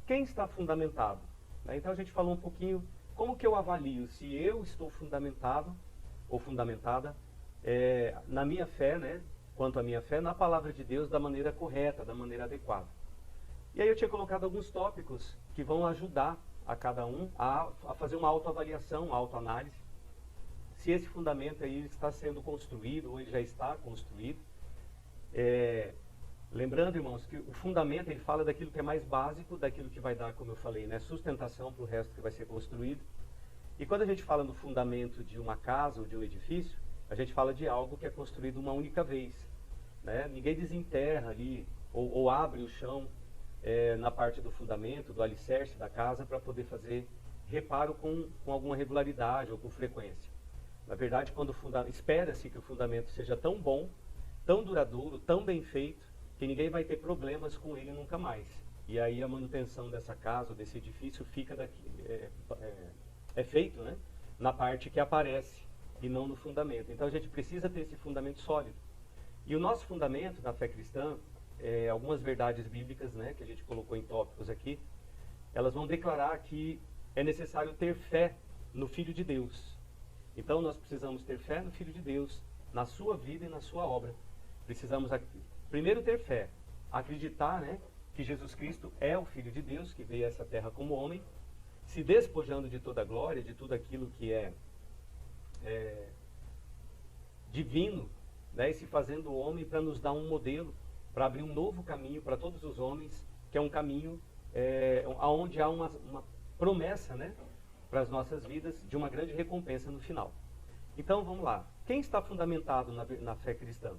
quem está fundamentado? Né? Então a gente falou um pouquinho como que eu avalio se eu estou fundamentado ou fundamentada na minha fé, né? Quanto à minha fé, na palavra de Deus da maneira correta, da maneira adequada. E aí eu tinha colocado alguns tópicos que vão ajudar a cada um a fazer uma autoavaliação, uma autoanálise, se esse fundamento aí está sendo construído ou ele já está construído. Lembrando, irmãos, que o fundamento ele fala daquilo que é mais básico, daquilo que vai dar, como eu falei, né, sustentação para o resto que vai ser construído. E quando a gente fala no fundamento de uma casa ou de um edifício, a gente fala de algo que é construído uma única vez. Né? Ninguém desenterra ali ou abre o chão na parte do fundamento, do alicerce da casa, para poder fazer reparo com alguma regularidade ou com frequência. Na verdade, quando espera-se que o fundamento seja tão bom, tão duradouro, tão bem feito, que ninguém vai ter problemas com ele nunca mais. E aí a manutenção dessa casa, ou desse edifício, fica feito, né, na parte que aparece e não no fundamento. Então a gente precisa ter esse fundamento sólido. E o nosso fundamento na fé cristã, algumas verdades bíblicas, né, que a gente colocou em tópicos aqui, elas vão declarar que é necessário ter fé no Filho de Deus. Então nós precisamos ter fé no Filho de Deus, na sua vida e na sua obra. Precisamos primeiro ter fé, acreditar, né, que Jesus Cristo é o Filho de Deus, que veio a essa terra como homem, se despojando de toda a glória, de tudo aquilo que é divino, né, e se fazendo homem para nos dar um modelo, para abrir um novo caminho para todos os homens, que é um caminho onde há uma promessa, né, para as nossas vidas, de uma grande recompensa no final. Então vamos lá. Quem está fundamentado na fé cristã?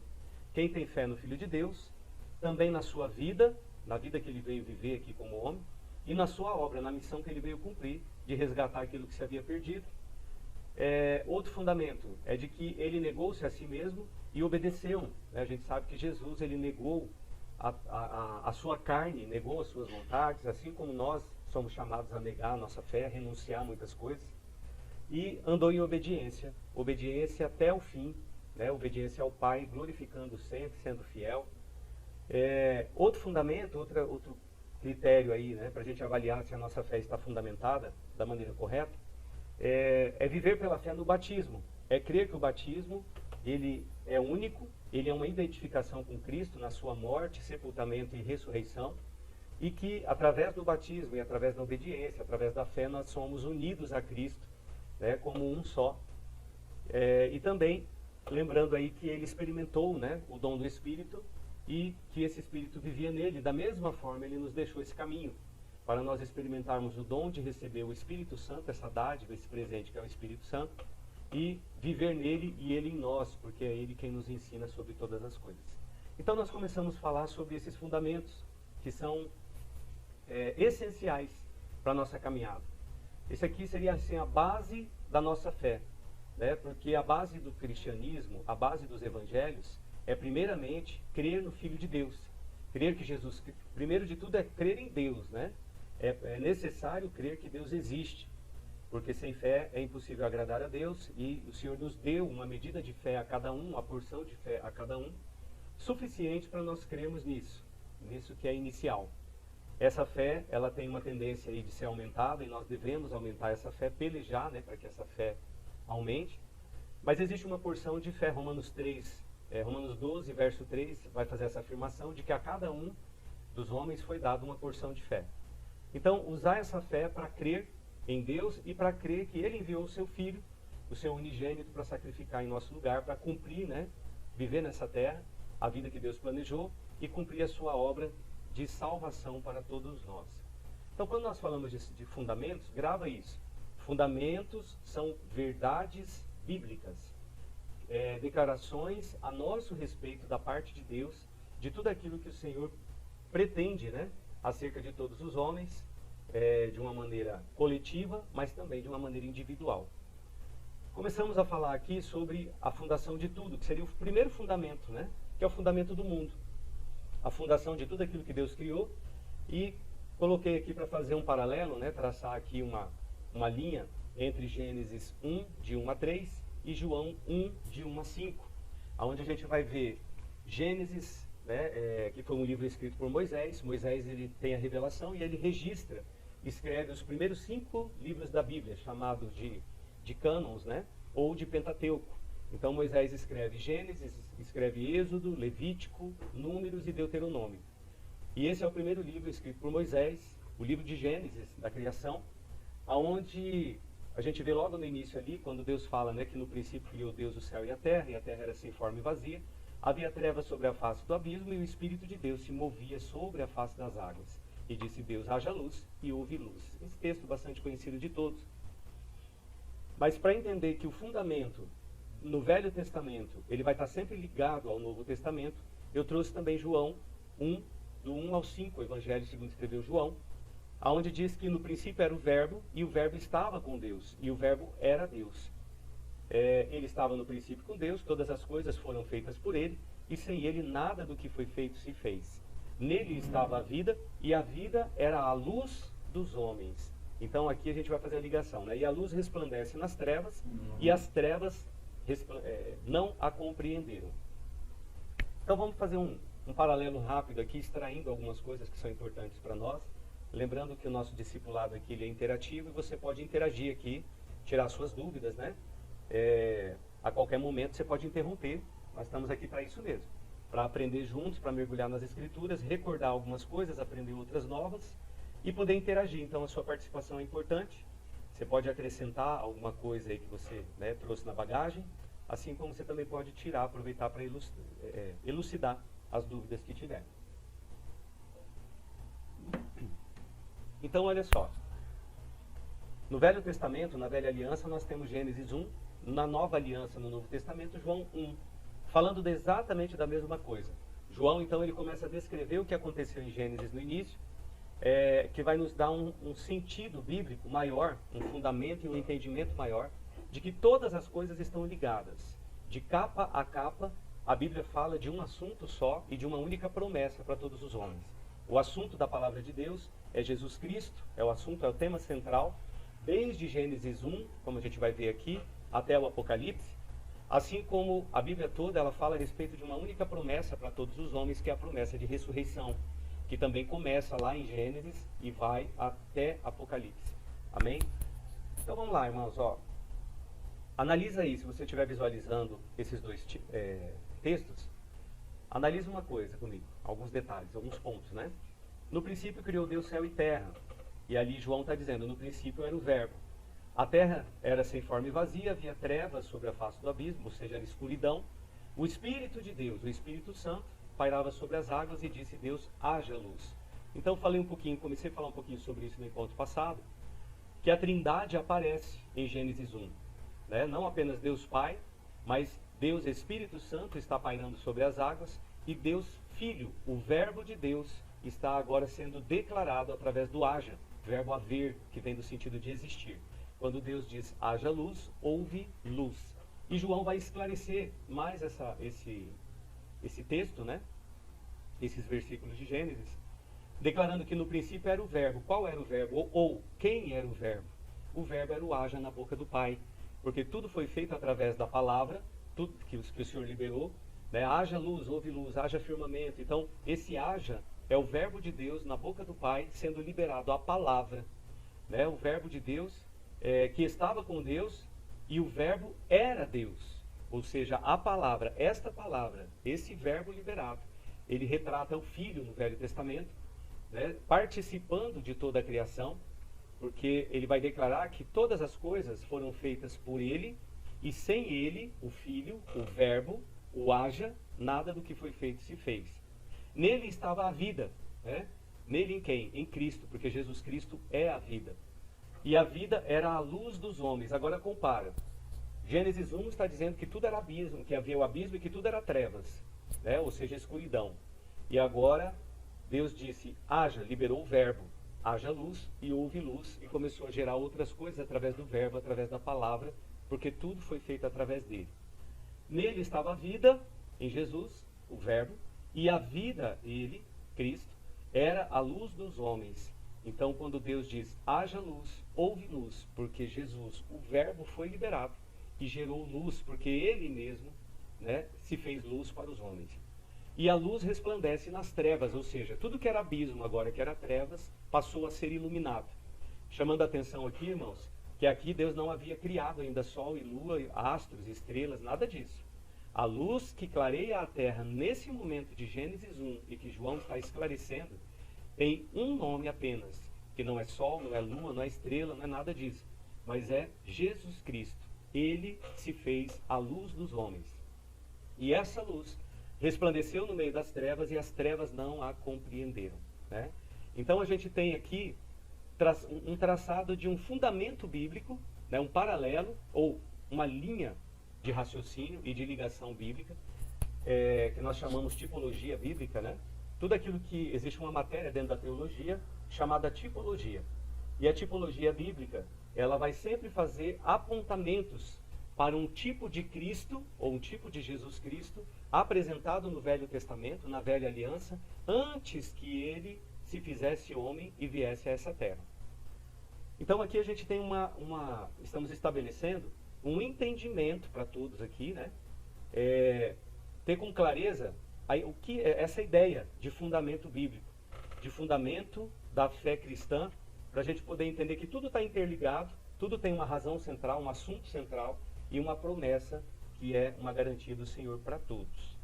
Quem tem fé no Filho de Deus, também na sua vida, na vida que ele veio viver aqui como homem, e na sua obra, na missão que ele veio cumprir, de resgatar aquilo que se havia perdido. Outro fundamento é de que ele negou-se a si mesmo e obedeceu. Né? A gente sabe que Jesus ele negou a sua carne, negou as suas vontades, assim como nós somos chamados a negar a nossa fé, a renunciar a muitas coisas, e andou em obediência, obediência até o fim, né? Obediência ao Pai, glorificando sempre, sendo fiel. Outro fundamento, outro critério aí, né, para a gente avaliar se a nossa fé está fundamentada da maneira correta, é viver pela fé no batismo. É crer que o batismo ele é único, ele é uma identificação com Cristo na sua morte, sepultamento e ressurreição, e que através do batismo e através da obediência, através da fé, nós somos unidos a Cristo, né, como um só. E também lembrando aí que ele experimentou, né, o dom do Espírito e que esse Espírito vivia nele. Da mesma forma, ele nos deixou esse caminho para nós experimentarmos o dom de receber o Espírito Santo, essa dádiva, esse presente que é o Espírito Santo, e viver nele e ele em nós, porque é ele quem nos ensina sobre todas as coisas. Então nós começamos a falar sobre esses fundamentos que são essenciais para a nossa caminhada. Esse aqui seria assim, a base da nossa fé, né? Porque a base do cristianismo, a base dos evangelhos, é primeiramente crer no Filho de Deus. Crer que Jesus, primeiro de tudo é crer em Deus, né? É necessário crer que Deus existe, porque sem fé é impossível agradar a Deus, e o Senhor nos deu uma medida de fé a cada um, uma porção de fé a cada um, suficiente para nós crermos nisso que é inicial. Essa fé, ela tem uma tendência aí de ser aumentada, e nós devemos aumentar essa fé, pelejar, né, para que essa fé aumente. Mas existe uma porção de fé, Romanos 12, verso 3, vai fazer essa afirmação de que a cada um dos homens foi dada uma porção de fé. Então, usar essa fé para crer em Deus e para crer que Ele enviou o seu Filho, o seu unigênito, para sacrificar em nosso lugar, para cumprir, né, viver nessa terra, a vida que Deus planejou e cumprir a sua obra de salvação para todos nós. Então, quando nós falamos de fundamentos, grava isso. Fundamentos são verdades bíblicas, declarações a nosso respeito da parte de Deus, de tudo aquilo que o Senhor pretende, né, acerca de todos os homens, de uma maneira coletiva, mas também de uma maneira individual. Começamos a falar aqui sobre a fundação de tudo, que seria o primeiro fundamento, né, que é o fundamento do mundo. A fundação de tudo aquilo que Deus criou, e coloquei aqui para fazer um paralelo, né, traçar aqui uma linha entre Gênesis 1, de 1 a 3, e João 1, de 1 a 5, onde a gente vai ver Gênesis né, que foi um livro escrito por Moisés. Moisés, ele tem a revelação e ele registra, escreve os primeiros 5 livros da Bíblia, chamados de cânons, né, ou de Pentateuco. Então Moisés escreve Gênesis, escreve Êxodo, Levítico, Números e Deuteronômio. E esse é o primeiro livro escrito por Moisés, o livro de Gênesis, da criação, aonde a gente vê logo no início ali, quando Deus fala, né, que no princípio criou Deus o céu e a terra era sem forma e vazia, havia trevas sobre a face do abismo e o Espírito de Deus se movia sobre a face das águas. E disse Deus, haja luz, e houve luz. Esse texto bastante conhecido de todos. Mas para entender que o fundamento no Velho Testamento, ele vai estar sempre ligado ao Novo Testamento, eu trouxe também João 1, do 1 ao 5, o Evangelho segundo escreveu João, onde diz que no princípio era o Verbo, e o Verbo estava com Deus, e o Verbo era Deus. Ele estava no princípio com Deus, todas as coisas foram feitas por ele, e sem ele nada do que foi feito se fez. Nele estava a vida, e a vida era a luz dos homens. Então aqui a gente vai fazer a ligação, né? E a luz resplandece nas trevas, e as trevas não a compreenderam. Então vamos fazer um paralelo rápido aqui, extraindo algumas coisas que são importantes para nós. Lembrando que o nosso discipulado aqui ele é interativo e você pode interagir aqui, tirar suas dúvidas, né? A qualquer momento você pode interromper. Nós estamos aqui para isso mesmo, para aprender juntos, para mergulhar nas escrituras, recordar algumas coisas, aprender outras novas e poder interagir. Então a sua participação é importante. Você pode acrescentar alguma coisa aí que você, né, trouxe na bagagem, assim como você também pode tirar, aproveitar para elucidar as dúvidas que tiver. Então olha só, no Velho Testamento, na Velha Aliança, nós temos Gênesis 1, na Nova Aliança, no Novo Testamento, João 1, falando exatamente da mesma coisa. João, então, ele começa a descrever o que aconteceu em Gênesis no início, que vai nos dar um sentido bíblico maior, um fundamento e um entendimento maior, de que todas as coisas estão ligadas. De capa a capa, a Bíblia fala de um assunto só e de uma única promessa para todos os homens. O assunto da palavra de Deus é Jesus Cristo, é o tema central, desde Gênesis 1, como a gente vai ver aqui, até o Apocalipse, assim como a Bíblia toda, ela fala a respeito de uma única promessa para todos os homens, que é a promessa de ressurreição, que também começa lá em Gênesis e vai até Apocalipse. Amém? Então vamos lá, irmãos, ó. Analisa aí, se você estiver visualizando esses dois textos, analisa uma coisa comigo, alguns detalhes, alguns pontos, né? No princípio criou Deus céu e terra, e ali João está dizendo, no princípio era o Verbo. A terra era sem forma e vazia, havia trevas sobre a face do abismo, ou seja, era escuridão. O Espírito de Deus, o Espírito Santo, pairava sobre as águas e disse Deus, haja luz. Então comecei a falar um pouquinho sobre isso no encontro passado, que a Trindade aparece em Gênesis 1. Né? Não apenas Deus Pai, mas Deus Espírito Santo está pairando sobre as águas e Deus Filho, o Verbo de Deus, está agora sendo declarado através do haja, verbo haver, que vem do sentido de existir. Quando Deus diz haja luz, houve luz. E João vai esclarecer mais esse texto, né? Esses versículos de Gênesis, declarando que no princípio era o Verbo. Qual era o Verbo? Ou quem era o Verbo? O Verbo era o haja na boca do Pai, porque tudo foi feito através da palavra, tudo que o Senhor liberou, né? Haja luz, houve luz, haja firmamento. Então, esse haja é o Verbo de Deus na boca do Pai, sendo liberado a palavra, né? O Verbo de Deus, que estava com Deus, e o Verbo era Deus. Ou seja, a palavra, esta palavra, esse Verbo liberado, ele retrata o Filho no Velho Testamento, né? Participando de toda a criação, porque ele vai declarar que todas as coisas foram feitas por ele, e sem ele, o Filho, o Verbo, o haja, nada do que foi feito se fez. Nele estava a vida, né? Nele em quem? Em Cristo, porque Jesus Cristo é a vida. E a vida era a luz dos homens. Agora compara. Gênesis 1 está dizendo que tudo era abismo, que havia o abismo e que tudo era trevas, né? Ou seja, escuridão. E agora Deus disse, haja, liberou o verbo, haja luz, e houve luz, e começou a gerar outras coisas através do verbo, através da palavra, porque tudo foi feito através dele. Nele estava a vida, em Jesus, o verbo, e a vida, ele, Cristo, era a luz dos homens. Então, quando Deus diz, haja luz, houve luz, porque Jesus, o verbo, foi liberado e gerou luz, porque ele mesmo, né, se fez luz para os homens. E a luz resplandece nas trevas, ou seja, tudo que era abismo agora, que era trevas, passou a ser iluminado. Chamando a atenção aqui, irmãos, que aqui Deus não havia criado ainda sol e lua, astros, estrelas, nada disso. A luz que clareia a terra nesse momento de Gênesis 1 e que João está esclarecendo, tem um nome apenas, que não é sol, não é lua, não é estrela, não é nada disso, mas é Jesus Cristo. Ele se fez a luz dos homens. E essa luz resplandeceu no meio das trevas e as trevas não a compreenderam, né? Então a gente tem aqui um traçado de um fundamento bíblico, né, um paralelo ou uma linha de raciocínio e de ligação bíblica, que nós chamamos tipologia bíblica, né? Tudo aquilo que existe uma matéria dentro da teologia chamada tipologia. E a tipologia bíblica, ela vai sempre fazer apontamentos para um tipo de Cristo, ou um tipo de Jesus Cristo, apresentado no Velho Testamento, na Velha Aliança, antes que ele se fizesse homem e viesse a essa terra. Então aqui a gente tem estamos estabelecendo um entendimento para todos aqui, né? Ter com clareza o que essa ideia de fundamento bíblico, de fundamento da fé cristã, para a gente poder entender que tudo está interligado, tudo tem uma razão central, um assunto central e uma promessa que é uma garantia do Senhor para todos.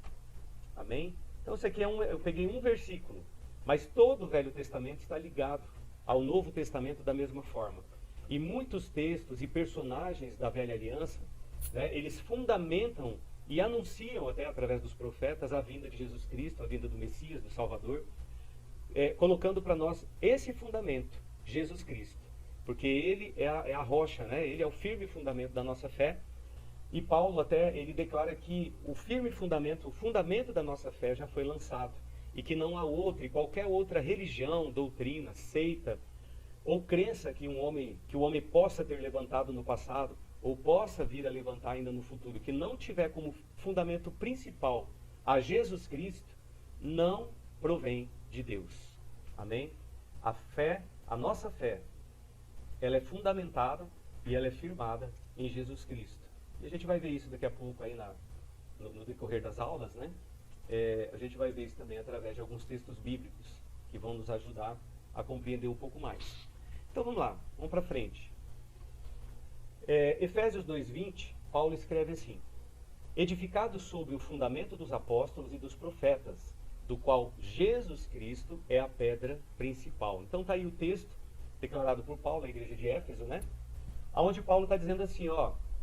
Amém? Então isso aqui eu peguei um versículo, mas todo o Velho Testamento está ligado ao Novo Testamento da mesma forma. E muitos textos e personagens da Velha Aliança, né, eles fundamentam e anunciam até através dos profetas a vinda de Jesus Cristo, a vinda do Messias, do Salvador, colocando para nós esse fundamento, Jesus Cristo. Porque ele é a rocha, né? Ele é o firme fundamento da nossa fé. E Paulo até, ele declara que o firme fundamento, o fundamento da nossa fé já foi lançado. E que não há outra, e qualquer outra religião, doutrina, seita, ou crença que o homem possa ter levantado no passado, ou possa vir a levantar ainda no futuro, que não tiver como fundamento principal a Jesus Cristo, não provém de Deus. Amém? A fé, a nossa fé, ela é fundamentada e ela é firmada em Jesus Cristo. E a gente vai ver isso daqui a pouco aí no decorrer das aulas, né? A gente vai ver isso também através de alguns textos bíblicos que vão nos ajudar a compreender um pouco mais. Então vamos lá, vamos para frente. Efésios 2:20, Paulo escreve assim: edificados sobre o fundamento dos apóstolos e dos profetas, do qual Jesus Cristo é a pedra principal. Então está aí o texto declarado por Paulo à igreja de Éfeso, né? Onde Paulo está dizendo assim,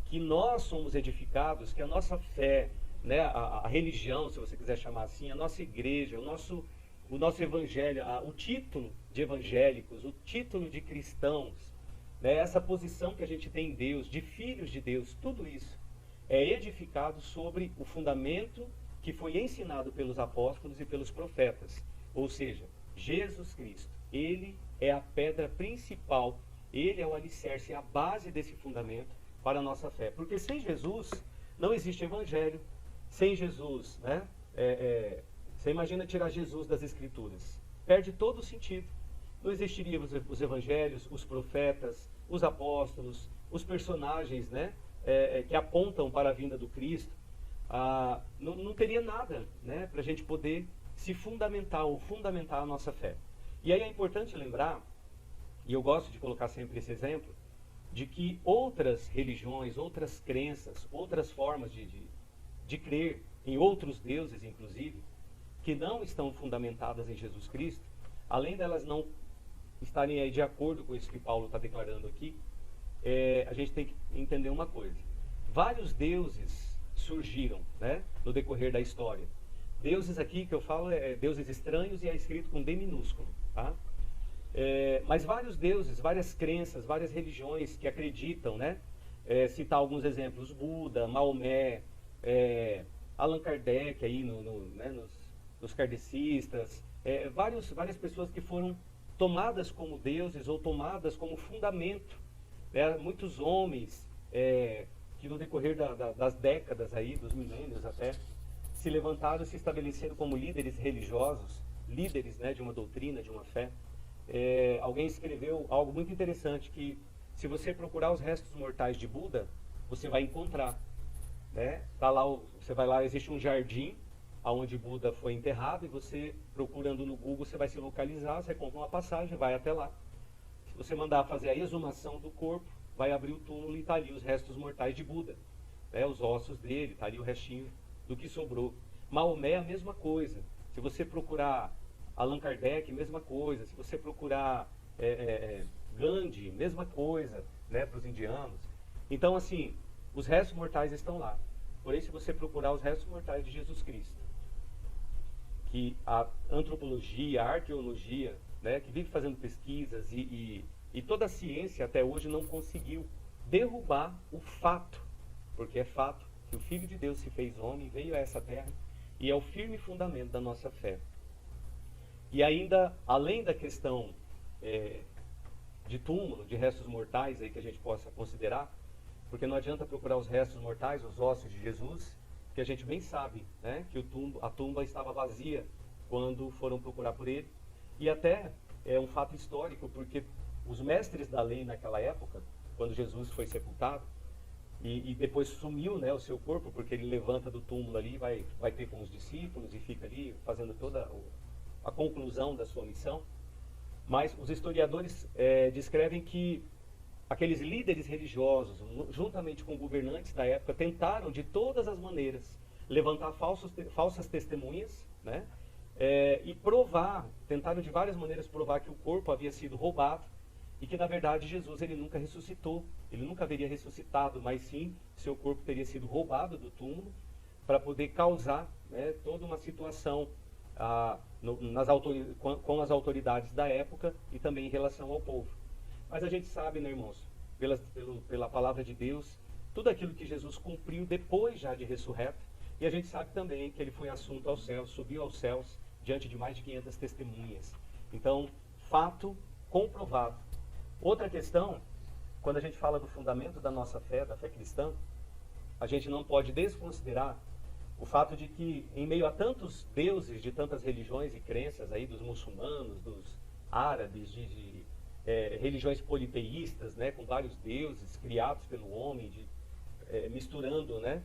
que nós somos edificados, que a nossa fé, né, a religião, se você quiser chamar assim, a nossa igreja, o nosso evangelho, o título de evangélicos, o título de cristãos, né, essa posição que a gente tem em Deus, de filhos de Deus, tudo isso é edificado sobre o fundamento que foi ensinado pelos apóstolos e pelos profetas, ou seja, Jesus Cristo. Ele é a pedra principal, ele é o alicerce, a base desse fundamento para a nossa fé. Porque sem Jesus não existe evangelho. Sem Jesus, né? Você imagina tirar Jesus das Escrituras. Perde todo o sentido. Não existiriam os evangelhos, os profetas, os apóstolos, os personagens, né? Que apontam para a vinda do Cristo. Não teria nada, né? Para a gente poder se fundamentar ou fundamentar a nossa fé. E aí é importante lembrar, e eu gosto de colocar sempre esse exemplo, de que outras religiões, outras crenças, outras formas de crer em outros deuses, inclusive, que não estão fundamentadas em Jesus Cristo, além delas não estarem aí de acordo com isso que Paulo está declarando aqui, a gente tem que entender uma coisa. Vários deuses surgiram, né, no decorrer da história. Deuses aqui que eu falo deuses estranhos e é escrito com D minúsculo, tá? Mas vários deuses, várias crenças, várias religiões que acreditam, né? Citar alguns exemplos: Buda, Maomé, Allan Kardec aí nos kardecistas, várias pessoas que foram tomadas como deuses ou tomadas como fundamento, né? Muitos homens que no decorrer das décadas aí, dos milênios até, se levantaram e se estabeleceram como líderes religiosos, líderes, né, de uma doutrina, de uma fé. Alguém escreveu algo muito interessante, que se você procurar os restos mortais de Buda, você vai encontrar, né? Você vai lá, existe um jardim aonde Buda foi enterrado, e você, procurando no Google, você vai se localizar, você compra uma passagem, vai até lá. Se você mandar fazer a exumação do corpo, vai abrir o túmulo e está ali os restos mortais de Buda, né, os ossos dele, está ali o restinho do que sobrou. Maomé, a mesma coisa. Se você procurar Allan Kardec, mesma coisa. Se você procurar Gandhi, mesma coisa, né, para os indianos. Então, assim, os restos mortais estão lá. Porém, se você procurar os restos mortais de Jesus Cristo, que a antropologia, a arqueologia, né, que vive fazendo pesquisas e toda a ciência até hoje não conseguiu derrubar o fato, porque é fato que o Filho de Deus se fez homem, veio a essa terra e é o firme fundamento da nossa fé. E ainda, além da questão de túmulo, de restos mortais aí que a gente possa considerar, porque não adianta procurar os restos mortais, os ossos de Jesus, que a gente bem sabe, né, que a tumba estava vazia quando foram procurar por ele. E até é um fato histórico, porque os mestres da lei naquela época, quando Jesus foi sepultado, e depois sumiu, né, o seu corpo, porque ele levanta do túmulo ali, vai ter com os discípulos e fica ali fazendo toda a conclusão da sua missão. Mas os historiadores descrevem que aqueles líderes religiosos, juntamente com governantes da época, tentaram de todas as maneiras levantar falsas testemunhas, né? E tentaram de várias maneiras provar que o corpo havia sido roubado e que na verdade Jesus ele nunca ressuscitou, ele nunca haveria ressuscitado, mas sim seu corpo teria sido roubado do túmulo para poder causar, né, toda uma situação com as autoridades da época e também em relação ao povo. Mas a gente sabe, né, irmãos, pela palavra de Deus, tudo aquilo que Jesus cumpriu depois já de ressurreto, e a gente sabe também que ele foi assunto aos céus, subiu aos céus, diante de mais de 500 testemunhas. Então, fato comprovado. Outra questão, quando a gente fala do fundamento da nossa fé, da fé cristã, a gente não pode desconsiderar o fato de que, em meio a tantos deuses de tantas religiões e crenças aí, dos muçulmanos, dos árabes, de religiões politeístas, né, com vários deuses criados pelo homem, misturando, né,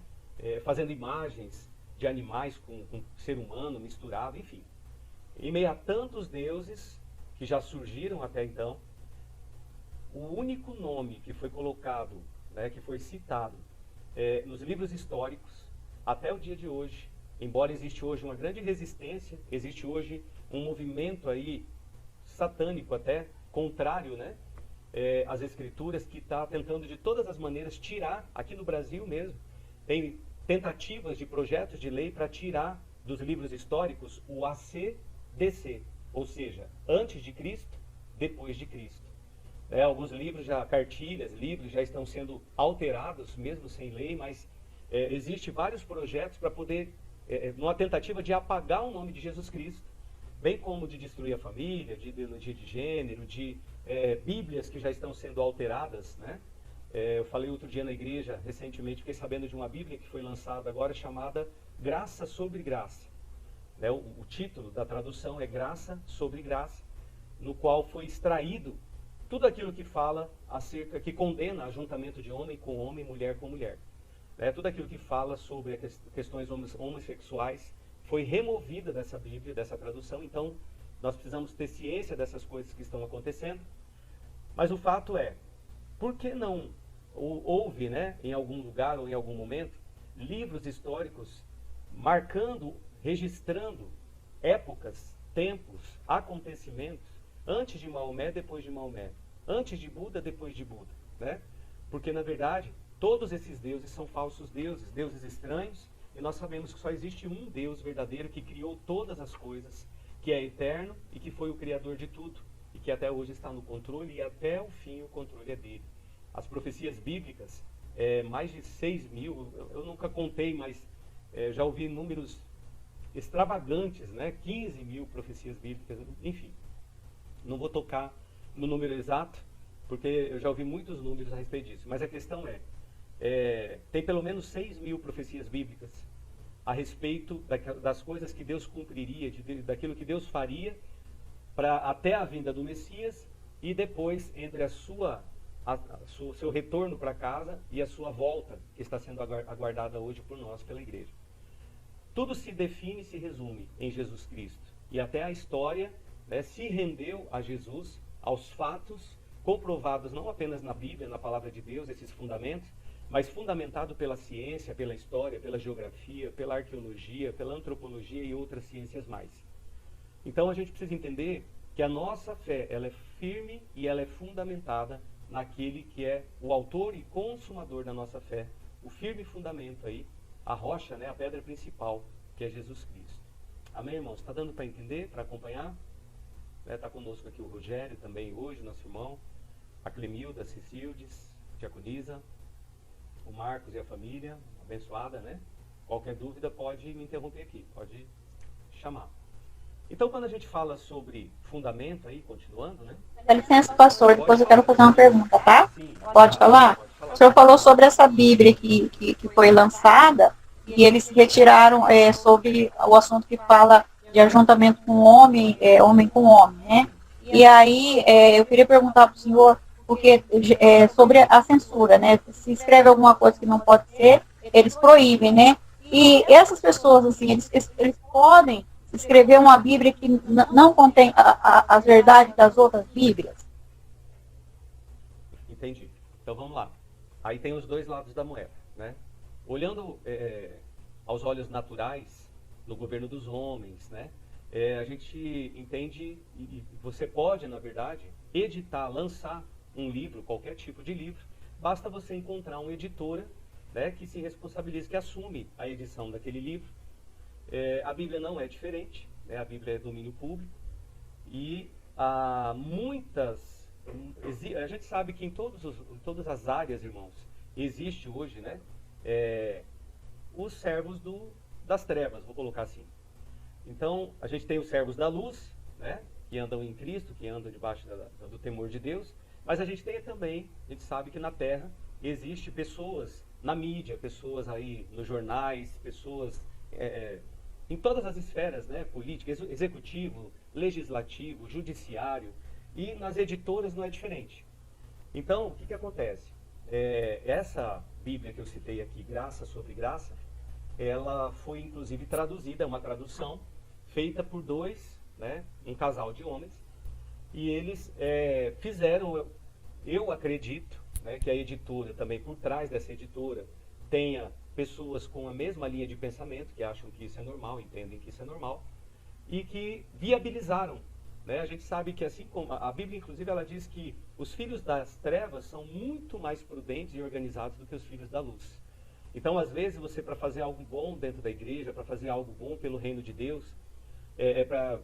fazendo imagens de animais com ser humano misturado, enfim. Em meio a tantos deuses que já surgiram até então, o único nome que foi colocado, né, que foi citado nos livros históricos, até o dia de hoje, embora existe hoje uma grande resistência, existe hoje um movimento aí satânico até, contrário, né, às escrituras, que está tentando de todas as maneiras tirar, aqui no Brasil mesmo, tem tentativas de projetos de lei para tirar dos livros históricos o ACDC, ou seja, antes de Cristo, depois de Cristo. Alguns livros, cartilhas, livros já estão sendo alterados, mesmo sem lei, mas existem vários projetos para poder, numa tentativa de apagar o nome de Jesus Cristo, bem como de destruir a família, de ideologia de gênero, de bíblias que já estão sendo alteradas, né? Eu falei outro dia na igreja, recentemente, fiquei sabendo de uma bíblia que foi lançada agora, chamada Graça sobre Graça. O título da tradução é Graça sobre Graça, no qual foi extraído tudo aquilo que fala acerca, que condena ajuntamento de homem com homem, mulher com mulher. Tudo aquilo que fala sobre questões homossexuais foi removida dessa Bíblia, dessa tradução. Então, nós precisamos ter ciência dessas coisas que estão acontecendo. Mas o fato é, por que não houve, né, em algum lugar ou em algum momento, livros históricos marcando, registrando épocas, tempos, acontecimentos, antes de Maomé, depois de Maomé, antes de Buda, depois de Buda, né? Porque, na verdade, todos esses deuses são falsos deuses, deuses estranhos, e nós sabemos que só existe um Deus verdadeiro que criou todas as coisas, que é eterno e que foi o criador de tudo, e que até hoje está no controle, e até o fim o controle é dele. As profecias bíblicas, mais de 6.000, eu nunca contei, mas já ouvi números extravagantes, né? 15.000 profecias bíblicas, enfim. Não vou tocar no número exato, porque eu já ouvi muitos números a respeito disso. Mas a questão tem pelo menos 6.000 profecias bíblicas a respeito das coisas que Deus cumpriria, daquilo que Deus faria até a vinda do Messias e depois entre seu retorno para casa e a sua volta, que está sendo aguardada hoje por nós pela igreja. tudo se define e se resume em Jesus Cristo. E até a história, né, se rendeu a Jesus, aos fatos comprovados não apenas na Bíblia, na palavra de Deus, esses fundamentos, mas fundamentado pela ciência, pela história, pela geografia, pela arqueologia, pela antropologia e outras ciências mais. Então a gente precisa entender que a nossa fé, ela é firme e ela é fundamentada naquele que é o autor e consumador da nossa fé, o firme fundamento aí, a rocha, né, a pedra principal, que é Jesus Cristo. Amém, irmãos? Está dando para entender, para acompanhar? Está conosco aqui o Rogério também hoje, nosso irmão, a Clemilda, a Cecildes, a Diaconisa, o Marcos e a família, abençoada, né? Qualquer dúvida pode me interromper aqui, pode chamar. Então, quando a gente fala sobre fundamento aí, continuando, né? Dá licença, pastor, depois eu quero fazer uma pergunta, tá? Sim, Pode falar? pode falar. O senhor falou sobre essa Bíblia que foi lançada e eles retiraram sobre o assunto que fala de ajuntamento com homem, homem com homem, né? E aí eu queria perguntar para o senhor, porque sobre a censura, né? Se escreve alguma coisa que não pode ser, eles proíbem, né? E essas pessoas, assim, eles podem escrever uma Bíblia que não contém as verdades das outras Bíblias? Entendi. Então vamos lá. Aí tem os dois lados da moeda, né? Olhando aos olhos naturais, no governo dos homens, né? A gente entende, e você pode, na verdade, editar, lançar um livro, qualquer tipo de livro, basta você encontrar uma editora, né, que se responsabilize, que assume a edição daquele livro. A Bíblia não é diferente, né? A Bíblia é domínio público e há muitas... A gente sabe que em todas as áreas, irmãos, existe hoje, né, os servos das trevas, vou colocar assim. Então, a gente tem os servos da luz, né, que andam em Cristo, que andam debaixo do temor de Deus, mas a gente tem também, a gente sabe que na Terra existe pessoas na mídia, pessoas aí nos jornais, pessoas em todas as esferas, né, política, executivo, legislativo, judiciário, e nas editoras não é diferente. Então, o que acontece? Essa Bíblia que eu citei aqui, Graça sobre Graça, ela foi inclusive traduzida, uma tradução feita por dois, né, um casal de homens, e eles fizeram, eu acredito, né, que a editora também, por trás dessa editora, tenha pessoas com a mesma linha de pensamento, que acham que isso é normal, entendem que isso é normal, e que viabilizaram, né? A gente sabe que assim como a Bíblia, inclusive, ela diz que os filhos das trevas são muito mais prudentes e organizados do que os filhos da luz. Então, às vezes, você, para fazer algo bom dentro da igreja, para fazer algo bom pelo reino de Deus, para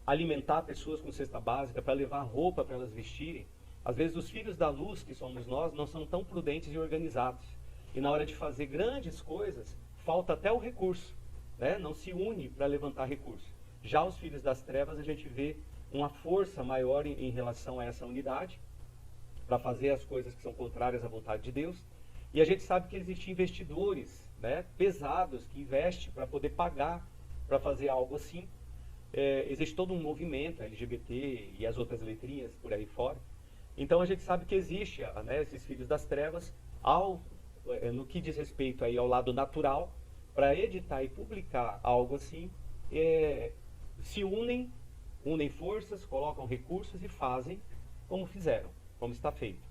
alimentar pessoas com cesta básica, para levar roupa para elas vestirem, às vezes os filhos da luz, que somos nós, não são tão prudentes e organizados. E na hora de fazer grandes coisas, falta até o recurso, né? Não se une para levantar recurso. Já os filhos das trevas, a gente vê uma força maior em relação a essa unidade, para fazer as coisas que são contrárias à vontade de Deus. E a gente sabe que existem investidores, né, pesados que investem para poder pagar para fazer algo assim. Existe todo um movimento LGBT e as outras letrinhas por aí fora. Então a gente sabe que existe, né, esses filhos das trevas no que diz respeito aí ao lado natural, para editar e publicar algo assim, se unem forças, colocam recursos e fazem como fizeram, como está feito.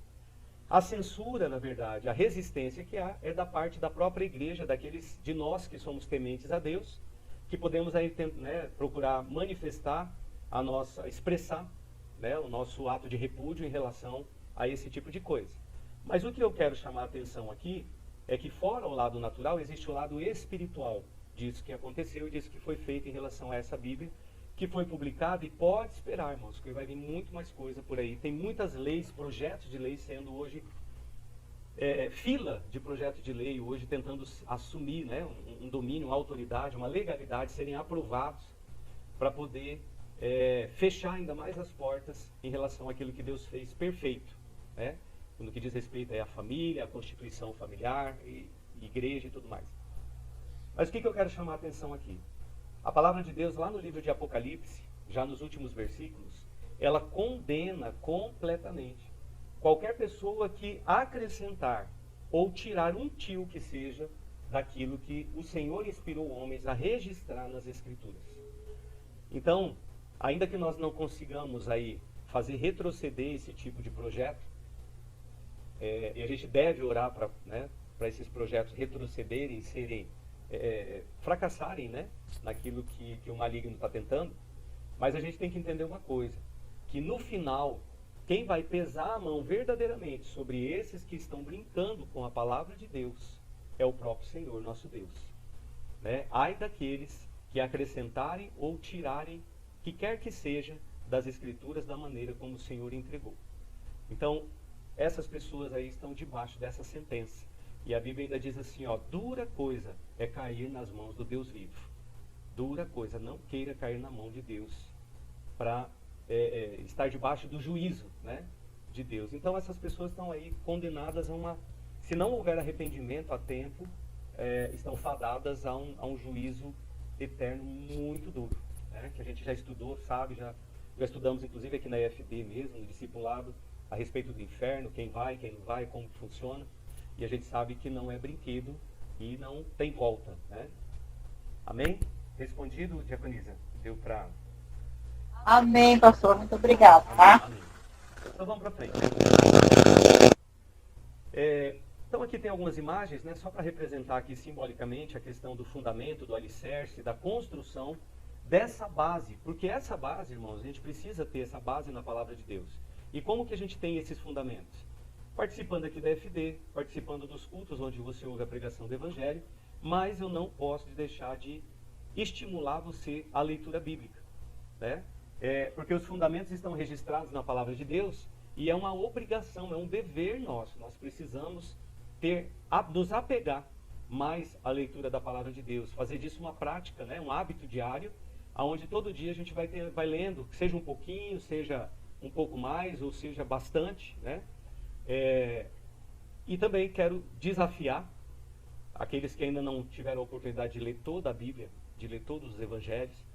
A censura, na verdade, a resistência que há é da parte da própria igreja, daqueles de nós que somos tementes a Deus, que podemos aí, né, procurar manifestar expressar, né, o nosso ato de repúdio em relação a esse tipo de coisa. Mas o que eu quero chamar a atenção aqui é que fora o lado natural, existe o lado espiritual disso que aconteceu e disso que foi feito em relação a essa Bíblia, que foi publicada, e pode esperar, irmãos, que vai vir muito mais coisa por aí. Tem muitas leis, projetos de lei sendo hoje, fila de projetos de lei hoje tentando assumir, né, um domínio, uma autoridade, uma legalidade, serem aprovados para poder fechar ainda mais as portas em relação àquilo que Deus fez perfeito, né? No que diz respeito à família, à constituição familiar, igreja e tudo mais. Mas o que eu quero chamar a atenção aqui? A palavra de Deus, lá no livro de Apocalipse, já nos últimos versículos, ela condena completamente qualquer pessoa que acrescentar ou tirar um tio que seja daquilo que o Senhor inspirou homens a registrar nas Escrituras. Então, ainda que nós não consigamos aí fazer retroceder esse tipo de projeto, e a gente deve orar para esses projetos retrocederem, serem, fracassarem, né, naquilo que o maligno está tentando, mas a gente tem que entender uma coisa, que no final, quem vai pesar a mão verdadeiramente sobre esses que estão brincando com a palavra de Deus é o próprio Senhor, nosso Deus. Né? Ai daqueles que acrescentarem ou tirarem, que quer que seja, das Escrituras da maneira como o Senhor entregou. Então, essas pessoas aí estão debaixo dessa sentença. E a Bíblia ainda diz assim, ó, dura coisa é cair nas mãos do Deus vivo. Dura coisa, não queira cair na mão de Deus para estar debaixo do juízo, né, de Deus. Então essas pessoas estão aí condenadas a se não houver arrependimento a tempo, estão fadadas a um juízo eterno muito duro, né, que a gente já estudou, sabe, já estudamos inclusive aqui na EFD mesmo, no discipulado, a respeito do inferno, quem vai, quem não vai, como funciona, e a gente sabe que não é brinquedo e não tem volta, né? Amém? Respondido, Diaconisa? Deu para... Amém, pastor. Muito obrigado, tá? Amém. Então vamos para frente. Então aqui tem algumas imagens, né, só para representar aqui simbolicamente a questão do fundamento, do alicerce, da construção dessa base. Porque essa base, irmãos, a gente precisa ter essa base na palavra de Deus. E como que a gente tem esses fundamentos? Participando aqui da FD, participando dos cultos onde você ouve a pregação do Evangelho, mas eu não posso deixar de estimular você à leitura bíblica, né? Porque os fundamentos estão registrados na palavra de Deus e é uma obrigação, é um dever nosso. Nós precisamos nos apegar mais à leitura da palavra de Deus, fazer disso uma prática, né? Um hábito diário, onde todo dia a gente vai lendo, seja um pouquinho, seja um pouco mais, ou seja bastante, né? E também quero desafiar aqueles que ainda não tiveram a oportunidade de ler toda a Bíblia, de ler todos os Evangelhos.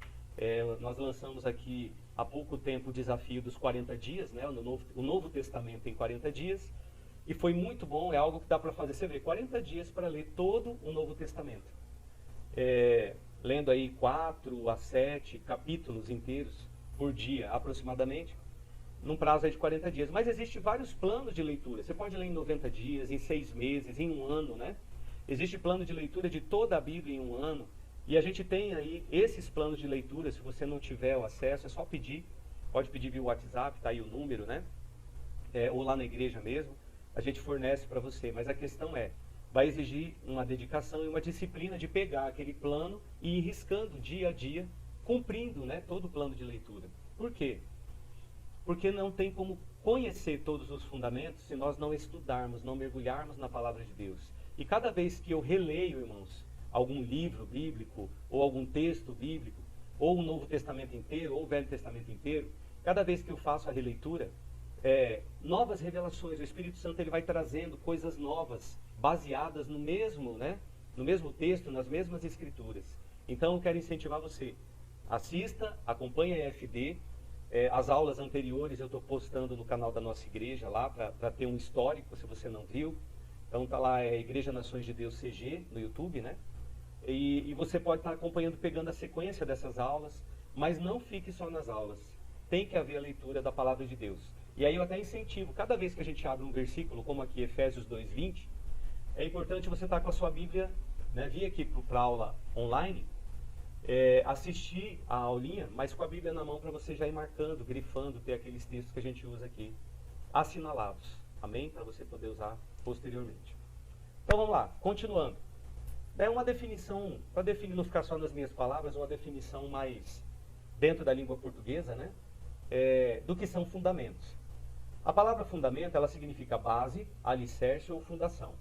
Nós lançamos aqui há pouco tempo o desafio dos 40 dias, né? O Novo Testamento em 40 dias, e foi muito bom, é algo que dá para fazer. Você vê, 40 dias para ler todo o Novo Testamento. Lendo aí 4 a 7 capítulos inteiros por dia, aproximadamente, num prazo aí de 40 dias. Mas existem vários planos de leitura. Você pode ler em 90 dias, em 6 meses, em um ano, né? Existe plano de leitura de toda a Bíblia em um ano. E a gente tem aí esses planos de leitura. Se você não tiver o acesso, é só pedir. Pode pedir via WhatsApp, tá aí o número, né? Ou lá na igreja mesmo. A gente fornece para você. Mas a questão vai exigir uma dedicação e uma disciplina de pegar aquele plano e ir riscando dia a dia, cumprindo, né, todo o plano de leitura. Por quê? Porque não tem como conhecer todos os fundamentos se nós não estudarmos, não mergulharmos na palavra de Deus. E cada vez que eu releio, irmãos, algum livro bíblico, ou algum texto bíblico, ou o Novo Testamento inteiro, ou o Velho Testamento inteiro, cada vez que eu faço a releitura, novas revelações, o Espírito Santo ele vai trazendo coisas novas, baseadas no mesmo, né, no mesmo texto, nas mesmas escrituras. Então eu quero incentivar você, assista, acompanhe a EFD, as aulas anteriores eu estou postando no canal da nossa igreja lá, para ter um histórico, se você não viu. Então está lá, Igreja Nações de Deus CG, no YouTube, né? E você pode estar acompanhando, pegando a sequência dessas aulas, mas não fique só nas aulas. Tem que haver a leitura da palavra de Deus. E aí eu até incentivo, cada vez que a gente abre um versículo, como aqui Efésios 2:20, é importante você estar com a sua Bíblia, né, vir aqui para a aula online, assistir a aulinha, mas com a Bíblia na mão para você já ir marcando, grifando, ter aqueles textos que a gente usa aqui, assinalados. Amém? Para você poder usar posteriormente. Então vamos lá, continuando. Uma definição, para definir, não ficar só nas minhas palavras, uma definição mais dentro da língua portuguesa, né? Do que são fundamentos. A palavra fundamento, ela significa base, alicerce ou fundação.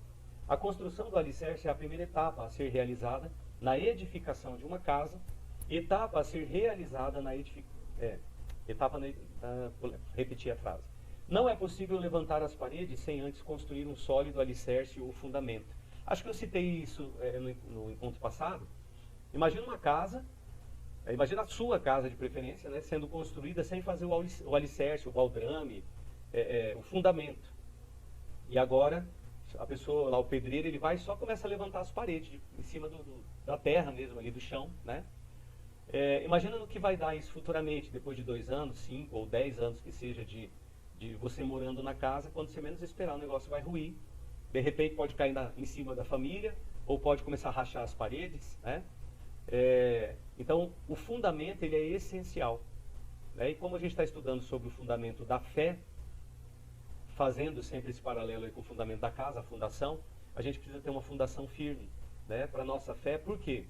A construção do alicerce é a primeira etapa a ser realizada na edificação de uma casa, etapa a ser realizada na repetir a frase. Não é possível levantar as paredes sem antes construir um sólido alicerce ou fundamento. Acho que eu citei isso no encontro passado. Imagina uma casa, imagina a sua casa de preferência, né, sendo construída sem fazer o alicerce, o baldrame, o fundamento. E agora a pessoa lá, o pedreiro, ele vai e só começa a levantar as paredes em cima da terra mesmo, ali do chão, né? Imagina no que vai dar isso futuramente, depois de 2 anos, 5 ou 10 anos que seja de você morando na casa, quando você menos esperar o negócio vai ruir, de repente pode cair em cima da família, ou pode começar a rachar as paredes, né? Então, o fundamento, ele é essencial, né? E como a gente está estudando sobre o fundamento da fé, fazendo sempre esse paralelo aí com o fundamento da casa, a fundação, a gente precisa ter uma fundação firme, né, para a nossa fé. Por quê?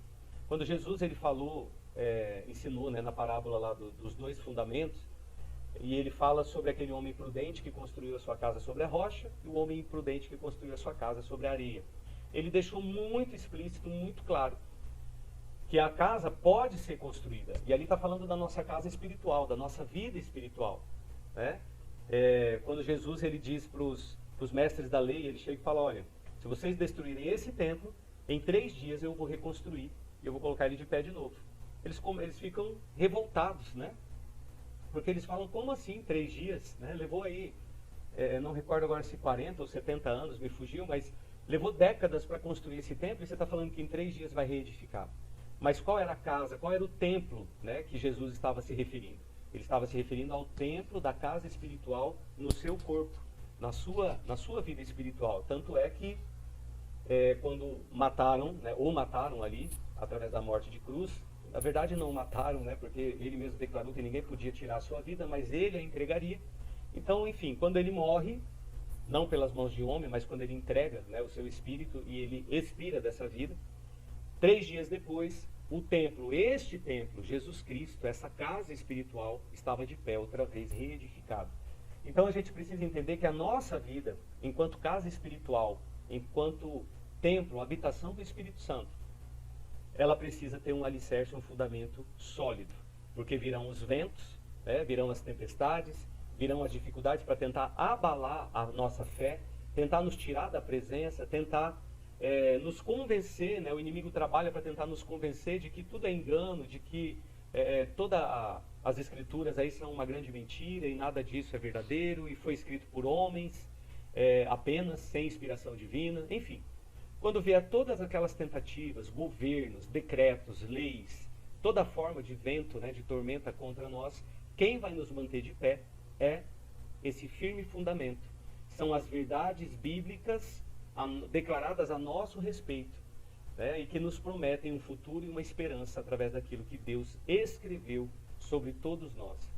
Quando Jesus ele falou, ensinou, né, na parábola lá dos 2 fundamentos, e ele fala sobre aquele homem prudente que construiu a sua casa sobre a rocha e o homem imprudente que construiu a sua casa sobre a areia. Ele deixou muito explícito, muito claro, que a casa pode ser construída. E ali está falando da nossa casa espiritual, da nossa vida espiritual, né? Quando Jesus ele diz para os mestres da lei, ele chega e fala, olha, se vocês destruírem esse templo, em 3 dias eu vou reconstruir e eu vou colocar ele de pé de novo. Eles ficam revoltados, né? Porque eles falam, como assim 3 dias? Né? Levou aí, não recordo agora se 40 ou 70 anos, me fugiu, mas levou décadas para construir esse templo e você está falando que em 3 dias vai reedificar. Mas qual era a casa, qual era o templo, né, que Jesus estava se referindo? Ele estava se referindo ao templo da casa espiritual no seu corpo, na sua vida espiritual. Tanto é que quando mataram, né, ou mataram ali, através da morte de cruz, na verdade não mataram, né, porque ele mesmo declarou que ninguém podia tirar a sua vida, mas ele a entregaria. Então, enfim, quando ele morre, não pelas mãos de homem, mas quando ele entrega, né, o seu espírito e ele expira dessa vida, 3 dias depois, o templo, este templo, Jesus Cristo, essa casa espiritual, estava de pé, outra vez reedificado. Então a gente precisa entender que a nossa vida, enquanto casa espiritual, enquanto templo, habitação do Espírito Santo, ela precisa ter um alicerce, um fundamento sólido. Porque virão os ventos, né, virão as tempestades, virão as dificuldades para tentar abalar a nossa fé, tentar nos tirar da presença, tentar nos convencer, né? O inimigo trabalha para tentar nos convencer de que tudo é engano, de que todas as escrituras aí são uma grande mentira e nada disso é verdadeiro e foi escrito por homens apenas, sem inspiração divina, enfim. Quando vier todas aquelas tentativas, governos, decretos, leis, toda forma de vento, né, de tormenta contra nós, quem vai nos manter de pé é esse firme fundamento. São as verdades bíblicas declaradas a nosso respeito, né, e que nos prometem um futuro e uma esperança através daquilo que Deus escreveu sobre todos nós.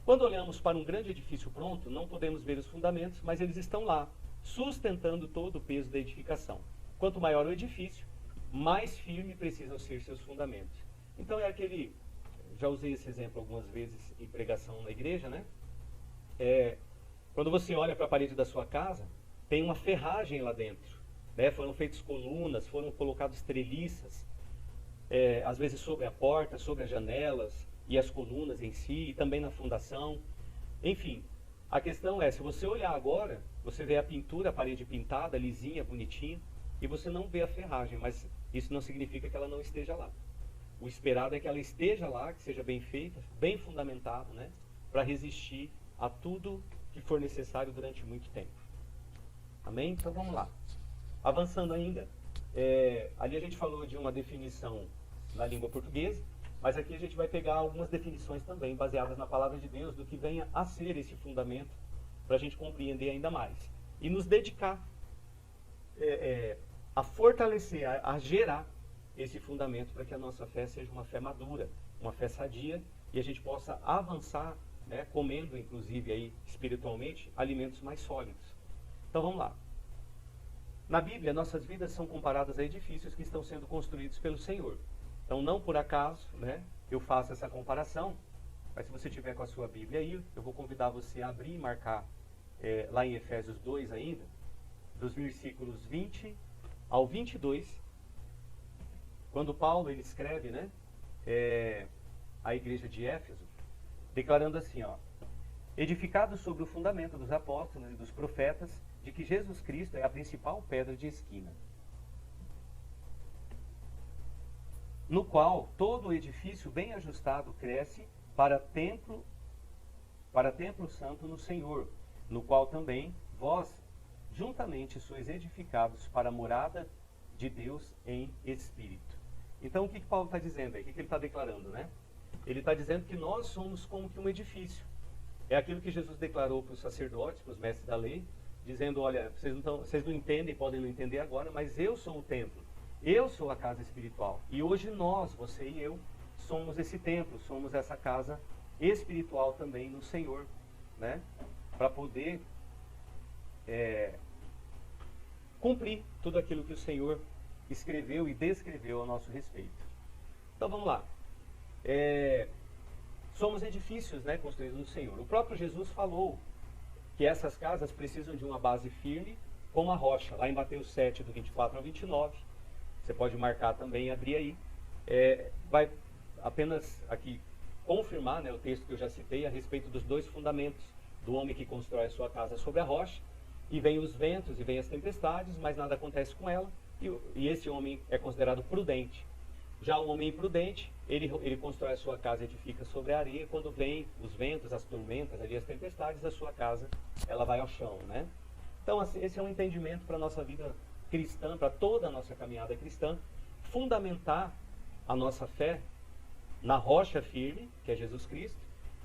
Quando olhamos para um grande edifício pronto, não podemos ver os fundamentos, mas eles estão lá, sustentando todo o peso da edificação. Quanto maior o edifício, mais firme precisam ser seus fundamentos. Então já usei esse exemplo algumas vezes em pregação na igreja, né? Quando você olha para a parede da sua casa, tem uma ferragem lá dentro, né? Foram feitas colunas, foram colocadas treliças, às vezes sobre a porta, sobre as janelas e as colunas em si, e também na fundação. Enfim, a questão é, se você olhar agora, você vê a pintura, a parede pintada, lisinha, bonitinha, e você não vê a ferragem, mas isso não significa que ela não esteja lá. O esperado é que ela esteja lá, que seja bem feita, bem fundamentada, né? Para resistir a tudo que for necessário durante muito tempo. Amém? Então vamos lá. Avançando ainda, ali a gente falou de uma definição na língua portuguesa, mas aqui a gente vai pegar algumas definições também, baseadas na palavra de Deus, do que venha a ser esse fundamento, para a gente compreender ainda mais. E nos dedicar a fortalecer, a gerar esse fundamento para que a nossa fé seja uma fé madura, uma fé sadia, e a gente possa avançar, né, comendo, inclusive, aí, espiritualmente, alimentos mais sólidos. Então vamos lá. Na Bíblia, nossas vidas são comparadas a edifícios que estão sendo construídos pelo Senhor. Então, não por acaso, né, eu faço essa comparação, mas se você tiver com a sua Bíblia aí, eu vou convidar você a abrir e marcar lá em Efésios 2 ainda, dos versículos 20 ao 22, quando Paulo ele escreve, né, a igreja de Éfeso, declarando assim, ó: edificado sobre o fundamento dos apóstolos e dos profetas, de que Jesus Cristo é a principal pedra de esquina, no qual todo o edifício bem ajustado cresce para templo santo no Senhor, no qual também vós, juntamente sois edificados para a morada de Deus em espírito. Então o que Paulo está dizendo aí? O que ele está declarando, né? Ele está dizendo que nós somos como que um edifício. É aquilo que Jesus declarou para os sacerdotes, para os mestres da lei, dizendo, olha, vocês não entendem, podem não entender agora, mas eu sou o templo, eu sou a casa espiritual. E hoje nós, você e eu, somos esse templo, somos essa casa espiritual também no Senhor, né? Para poder cumprir tudo aquilo que o Senhor escreveu e descreveu a nosso respeito. Então vamos lá. Somos edifícios, né, construídos no Senhor. O próprio Jesus falou que essas casas precisam de uma base firme como a rocha. Lá em Mateus 7, do 24 ao 29, você pode marcar também e abrir aí. Vai apenas aqui confirmar, né, o texto que eu já citei a respeito dos dois fundamentos do homem que constrói a sua casa sobre a rocha, e vem os ventos e vem as tempestades, mas nada acontece com ela, e esse homem é considerado prudente. Já o homem imprudente, ele constrói a sua casa e edifica sobre a areia. Quando vem os ventos, as tormentas, ali, as tempestades, a sua casa ela vai ao chão, né? Então esse é um entendimento para a nossa vida cristã, para toda a nossa caminhada cristã, fundamentar a nossa fé na rocha firme, que é Jesus Cristo,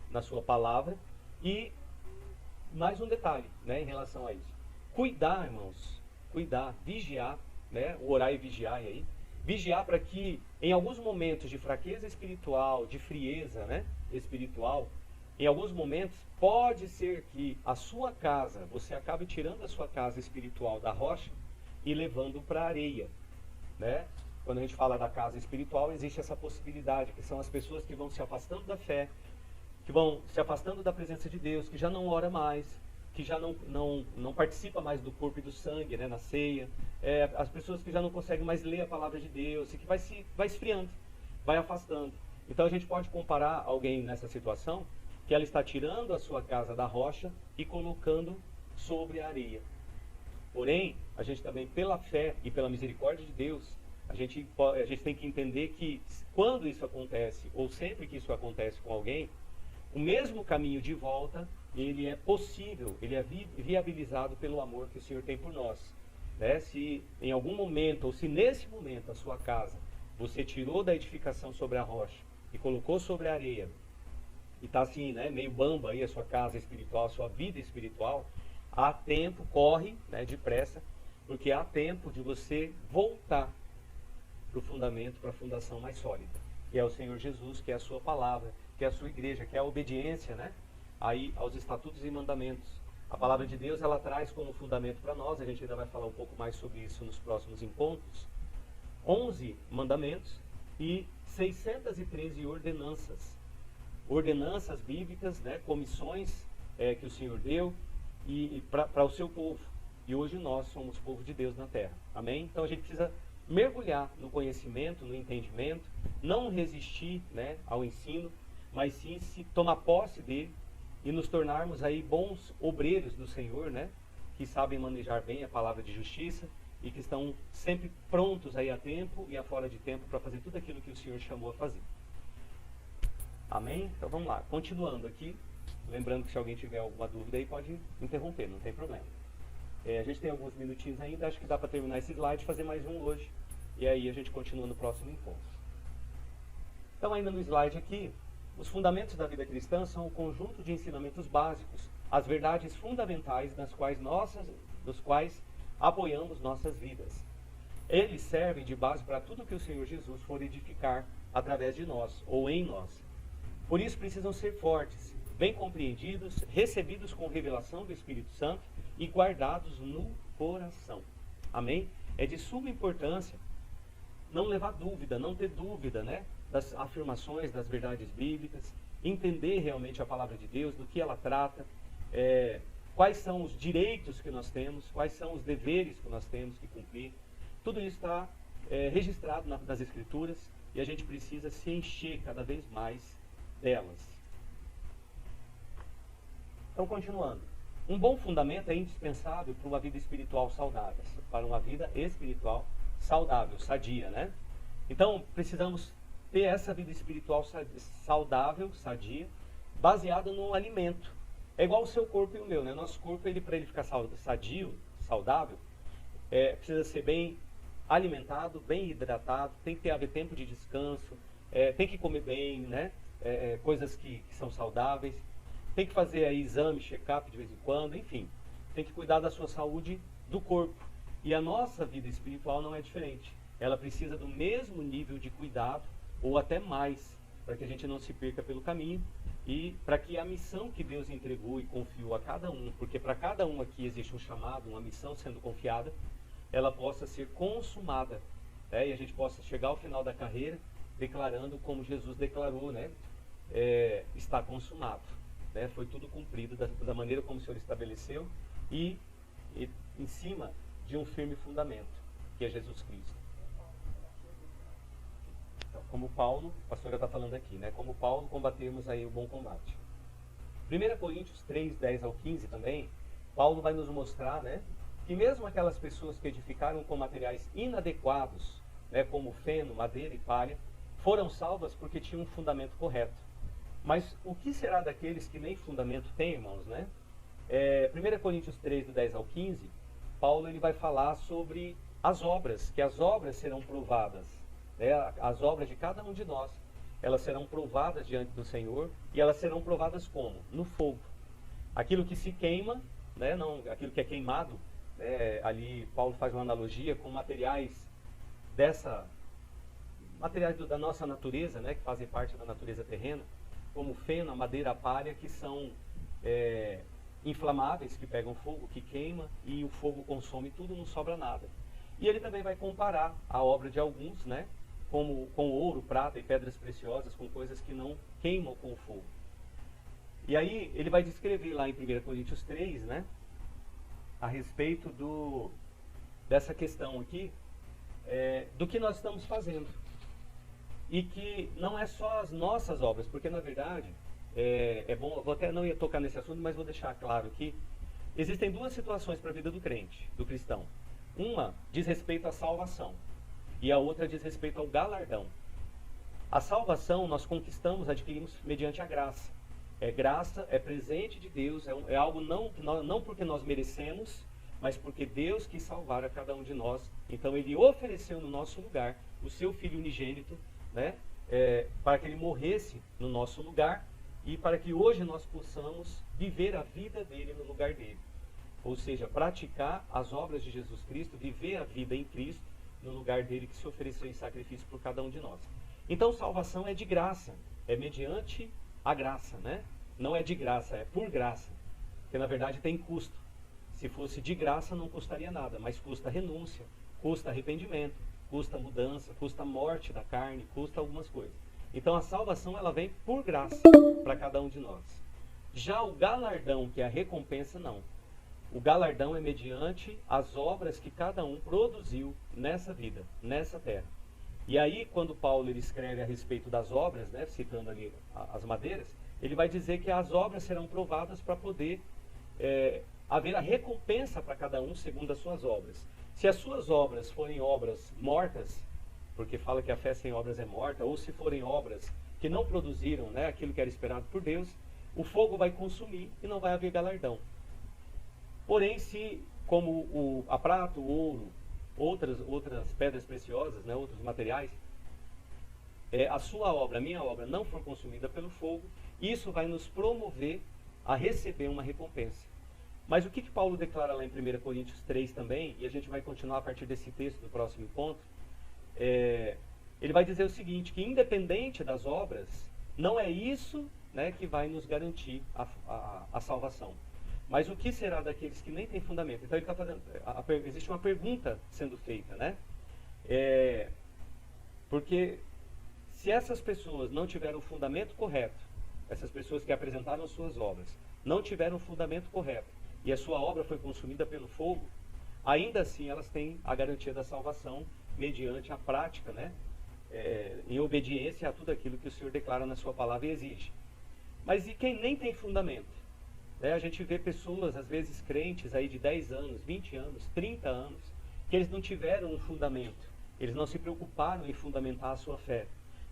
na sua palavra. E mais um detalhe, né, em relação a isso: cuidar, irmãos, cuidar, vigiar, né, orar e vigiar aí. Vigiar para que, em alguns momentos de fraqueza espiritual, de frieza, né, espiritual, em alguns momentos, pode ser que a sua casa, você acabe tirando a sua casa espiritual da rocha e levando para a areia, né? Quando a gente fala da casa espiritual, existe essa possibilidade, que são as pessoas que vão se afastando da fé, que vão se afastando da presença de Deus, que já não ora mais, que já não participa mais do corpo e do sangue, né, na ceia, as pessoas que já não conseguem mais ler a palavra de Deus, e que vai esfriando, vai afastando. Então a gente pode comparar alguém nessa situação, que ela está tirando a sua casa da rocha e colocando sobre a areia. Porém, a gente também, pela fé e pela misericórdia de Deus, a gente tem que entender que quando isso acontece, ou sempre que isso acontece com alguém, o mesmo caminho de volta, ele é possível, ele é viabilizado pelo amor que o Senhor tem por nós, né? Se em algum momento, ou se nesse momento a sua casa, você tirou da edificação sobre a rocha e colocou sobre a areia, e está assim, né, meio bamba aí a sua casa espiritual, a sua vida espiritual, há tempo, corre, né, depressa, porque há tempo de você voltar para o fundamento, para a fundação mais sólida. E é o Senhor Jesus, que é a sua palavra, que é a sua igreja, que é a obediência, né, aí aos estatutos e mandamentos. A palavra de Deus, ela traz como fundamento para nós, a gente ainda vai falar um pouco mais sobre isso nos próximos encontros, 11 mandamentos e 613 ordenanças. Ordenanças bíblicas, né, comissões que o Senhor deu e para o seu povo. E hoje nós somos o povo de Deus na terra. Amém? Então a gente precisa mergulhar no conhecimento, no entendimento, não resistir, né, ao ensino, mas sim se tomar posse dele e nos tornarmos aí bons obreiros do Senhor, né, que sabem manejar bem a palavra de justiça e que estão sempre prontos aí a tempo e a fora de tempo para fazer tudo aquilo que o Senhor chamou a fazer. Amém? Então vamos lá, continuando aqui, lembrando que se alguém tiver alguma dúvida aí pode interromper, não tem problema. A gente tem alguns minutinhos ainda, acho que dá para terminar esse slide, fazer mais um hoje, e aí a gente continua no próximo encontro. Então ainda no slide aqui, os fundamentos da vida cristã são o conjunto de ensinamentos básicos, as verdades fundamentais dos quais apoiamos nossas vidas. Eles servem de base para tudo que o Senhor Jesus for edificar através de nós, ou em nós. Por isso precisam ser fortes, bem compreendidos, recebidos com revelação do Espírito Santo e guardados no coração. Amém? É de suma importância não levar dúvida, não ter dúvida, né, das afirmações, das verdades bíblicas, entender realmente a palavra de Deus, do que ela trata, quais são os direitos que nós temos, quais são os deveres que nós temos que cumprir. Tudo isso está registrado nas Escrituras e a gente precisa se encher cada vez mais delas. Então, continuando. Um bom fundamento é indispensável para uma vida espiritual saudável, sadia, né? Então, precisamos ter essa vida espiritual saudável, sadia, baseada no alimento. É igual o seu corpo e o meu, né? Nosso corpo, para ele ficar sadio, saudável, precisa ser bem alimentado, bem hidratado, tem que haver tempo de descanso, tem que comer bem, né? Coisas que são saudáveis, tem que fazer aí exame, check-up de vez em quando, enfim, tem que cuidar da sua saúde do corpo. E a nossa vida espiritual não é diferente. Ela precisa do mesmo nível de cuidado, ou até mais, para que a gente não se perca pelo caminho e para que a missão que Deus entregou e confiou a cada um, porque para cada um aqui existe um chamado, uma missão sendo confiada, ela possa ser consumada, né? E a gente possa chegar ao final da carreira declarando como Jesus declarou, né? Está consumado, né? Foi tudo cumprido da maneira como o Senhor estabeleceu e em cima de um firme fundamento, que é Jesus Cristo. Então, como Paulo, a pastora está falando aqui, né? Como Paulo, combatemos aí o bom combate. 1 Coríntios 3, 10 ao 15 também, Paulo vai nos mostrar, né? Que mesmo aquelas pessoas que edificaram com materiais inadequados, né? Como feno, madeira e palha, foram salvas porque tinham um fundamento correto. Mas o que será daqueles que nem fundamento têm, irmãos, né? 1 Coríntios 3, do 10 ao 15, Paulo ele vai falar sobre as obras, que as obras serão provadas, né? As obras de cada um de nós, elas serão provadas diante do Senhor, e elas serão provadas como? No fogo. Aquilo que se queima, né? Não, aquilo que é queimado, ali Paulo faz uma analogia com materiais da nossa natureza, né? Que fazem parte da natureza terrena, como feno, a madeira, a palha, que são inflamáveis, que pegam fogo, que queima, e o fogo consome tudo, não sobra nada. E ele também vai comparar a obra de alguns, né, com ouro, prata e pedras preciosas, com coisas que não queimam com o fogo. E aí ele vai descrever lá em 1 Coríntios 3, né, a respeito dessa questão aqui, do que nós estamos fazendo. E que não é só as nossas obras, porque na verdade, é bom, vou até não ia tocar nesse assunto, mas vou deixar claro aqui, existem duas situações para a vida do crente, do cristão. Uma diz respeito à salvação e a outra diz respeito ao galardão. A salvação nós conquistamos, adquirimos mediante a graça. Graça, é presente de Deus, é algo não porque nós merecemos, mas porque Deus quis salvar a cada um de nós. Então ele ofereceu no nosso lugar o seu Filho unigênito, né, para que ele morresse no nosso lugar e para que hoje nós possamos viver a vida dele no lugar dele. Ou seja, praticar as obras de Jesus Cristo, viver a vida em Cristo no lugar dele que se ofereceu em sacrifício por cada um de nós. Então salvação é de graça, é mediante a graça, né? Não é de graça, é por graça, porque na verdade tem custo. Se fosse de graça não custaria nada, mas custa renúncia, custa arrependimento, custa mudança, custa morte da carne, custa algumas coisas. Então a salvação ela vem por graça para cada um de nós. Já o galardão, que é a recompensa, não. O galardão é mediante as obras que cada um produziu nessa vida, nessa terra. E aí, quando Paulo ele escreve a respeito das obras, né, citando ali as madeiras, ele vai dizer que as obras serão provadas para poder haver a recompensa para cada um segundo as suas obras. Se as suas obras forem obras mortas, porque fala que a fé sem obras é morta, ou se forem obras que não produziram, né, aquilo que era esperado por Deus, o fogo vai consumir e não vai haver galardão. Porém, se, como a prata, o ouro, outras pedras preciosas, né, outros materiais, a sua obra, a minha obra, não for consumida pelo fogo, isso vai nos promover a receber uma recompensa. Mas o que Paulo declara lá em 1 Coríntios 3 também, e a gente vai continuar a partir desse texto no próximo ponto, ele vai dizer o seguinte, que independente das obras, não é isso, né, que vai nos garantir a salvação. Mas o que será daqueles que nem têm fundamento? Então ele está fazendo, existe uma pergunta sendo feita, né? Porque se essas pessoas não tiveram o fundamento correto, essas pessoas que apresentaram suas obras, não tiveram o fundamento correto, e a sua obra foi consumida pelo fogo, ainda assim elas têm a garantia da salvação mediante a prática, né? Em obediência a tudo aquilo que o Senhor declara na sua palavra e exige. Mas e quem nem tem fundamento? A gente vê pessoas, às vezes crentes aí de 10 anos, 20 anos, 30 anos, que eles não tiveram um fundamento, eles não se preocuparam em fundamentar a sua fé.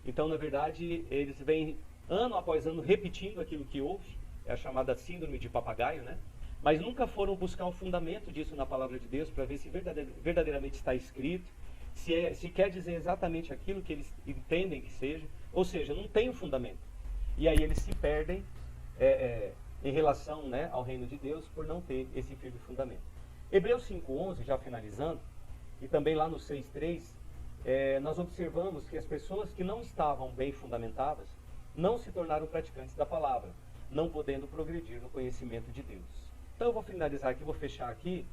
Então, na verdade, eles vêm ano após ano repetindo aquilo que houve, é a chamada síndrome de papagaio, né? mas nunca foram buscar o fundamento disso na palavra de Deus para ver se verdadeiramente está escrito, se quer dizer exatamente aquilo que eles entendem que seja, ou seja, não tem o fundamento. E aí eles se perdem em relação, né, ao reino de Deus por não ter esse firme fundamento. Hebreus 5:11, já finalizando, e também lá no 6:3, nós observamos que as pessoas que não estavam bem fundamentadas não se tornaram praticantes da palavra, não podendo progredir no conhecimento de Deus. Então eu vou finalizar aqui, vou fechar aqui,